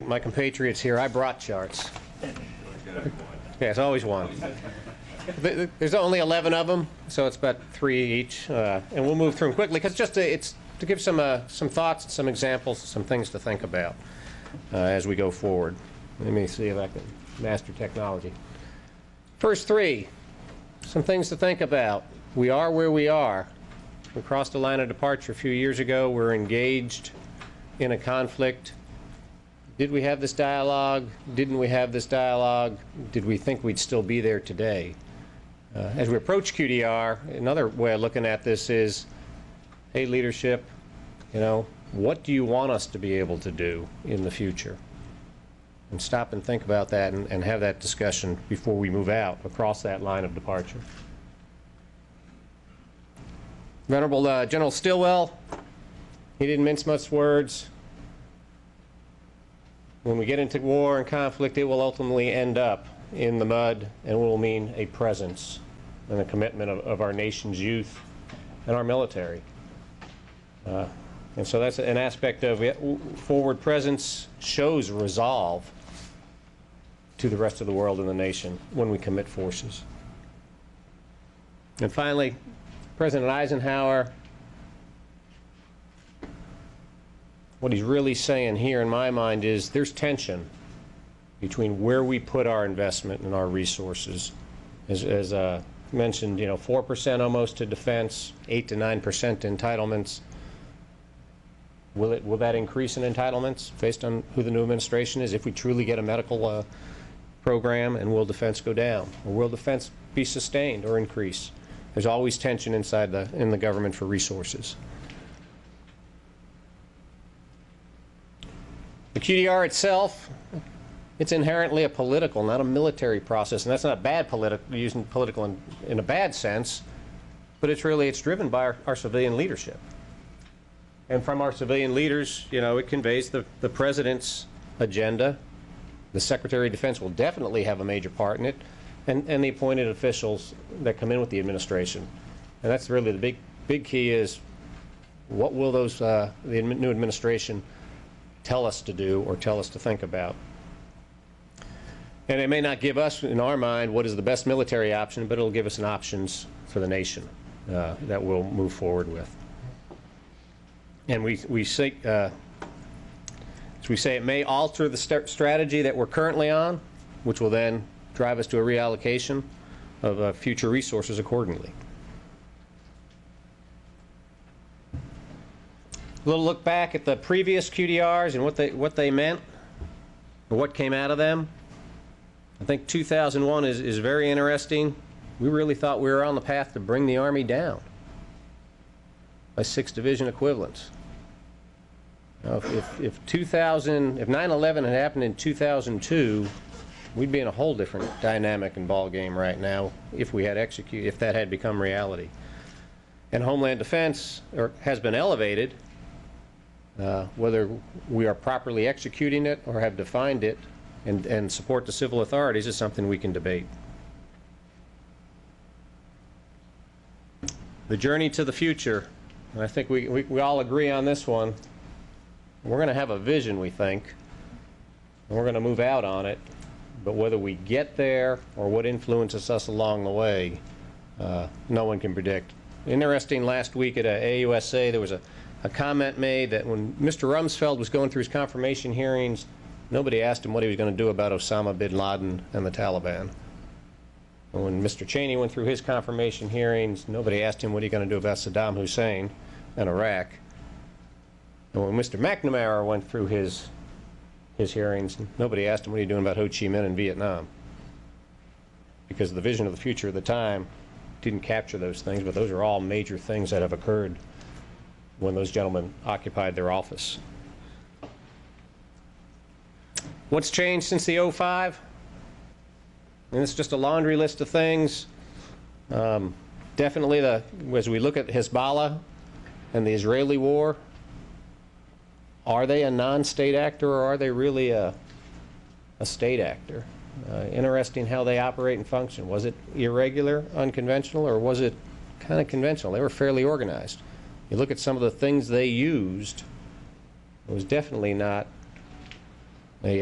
my compatriots here, I brought charts. Yeah, it's always one. There's only 11 of them, so it's about 3 each, and we'll move through them quickly because it's to give some thoughts, some examples, some things to think about as we go forward. Let me see if I can master technology. First 3, some things to think about. We are where we are. We crossed the line of departure a few years ago. We're engaged in a conflict. Did we have this dialogue? Didn't we have this dialogue? Did we think we'd still be there today? As we approach QDR, another way of looking at this is, hey, leadership, you know, what do you want us to be able to do in the future? And stop and think about that and have that discussion before we move out across that line of departure. Venerable General Stilwell, he didn't mince much words. When we get into war and conflict, it will ultimately end up in the mud and will mean a presence and a commitment of our nation's youth and our military. And so that's an aspect of it. Forward presence shows resolve to the rest of the world and the nation when we commit forces. And finally, President Eisenhower, what he's really saying here in my mind is there's tension between where we put our investment and our resources. As mentioned, you know, 4% almost to defense, 8 to 9% entitlements. Will that increase in entitlements based on who the new administration is if we truly get a medical program, and will defense go down? Or will defense be sustained or increase? There's always tension inside in the government for resources. The QDR itself, it's inherently a political, not a military process, and that's not bad using political in a bad sense, but it's driven by our civilian leadership. And from our civilian leaders, you know, it conveys the President's agenda. The Secretary of Defense will definitely have a major part in it, and the appointed officials that come in with the administration. And that's really the big key is what will the new administration tell us to do or tell us to think about. And it may not give us, in our mind, what is the best military option, but it'll give us an options for the nation that we'll move forward with. And we say it may alter the strategy that we're currently on, which will then drive us to a reallocation of future resources accordingly. A little look back at the previous QDRs and what they meant, or what came out of them. I think 2001 is very interesting. We really thought we were on the path to bring the Army down by 6 division equivalents. Now, if 9/11 had happened in 2002, we'd be in a whole different dynamic and ball game right now if that had become reality. And Homeland Defense has been elevated. Whether we are properly executing it or have defined it and support the civil authorities is something we can debate. The journey to the future, and I think we all agree on this one. We're going to have a vision, we think, and we're going to move out on it, but whether we get there or what influences us along the way, no one can predict. Interesting, last week at AUSA there was a comment made that when Mr. Rumsfeld was going through his confirmation hearings, nobody asked him what he was going to do about Osama bin Laden and the Taliban. And when Mr. Cheney went through his confirmation hearings, nobody asked him what he was going to do about Saddam Hussein and Iraq. And when Mr. McNamara went through his hearings, nobody asked him what are you doing about Ho Chi Minh and Vietnam. Because the vision of the future at the time didn't capture those things, but those are all major things that have occurred when those gentlemen occupied their office. What's changed since the 05? And it's just a laundry list of things. Definitely, as we look at Hezbollah and the Israeli war, are they a non-state actor or are they really a state actor? Interesting how they operate and function. Was it irregular, unconventional, or was it kind of conventional? They were fairly organized. You look at some of the things they used, it was definitely not a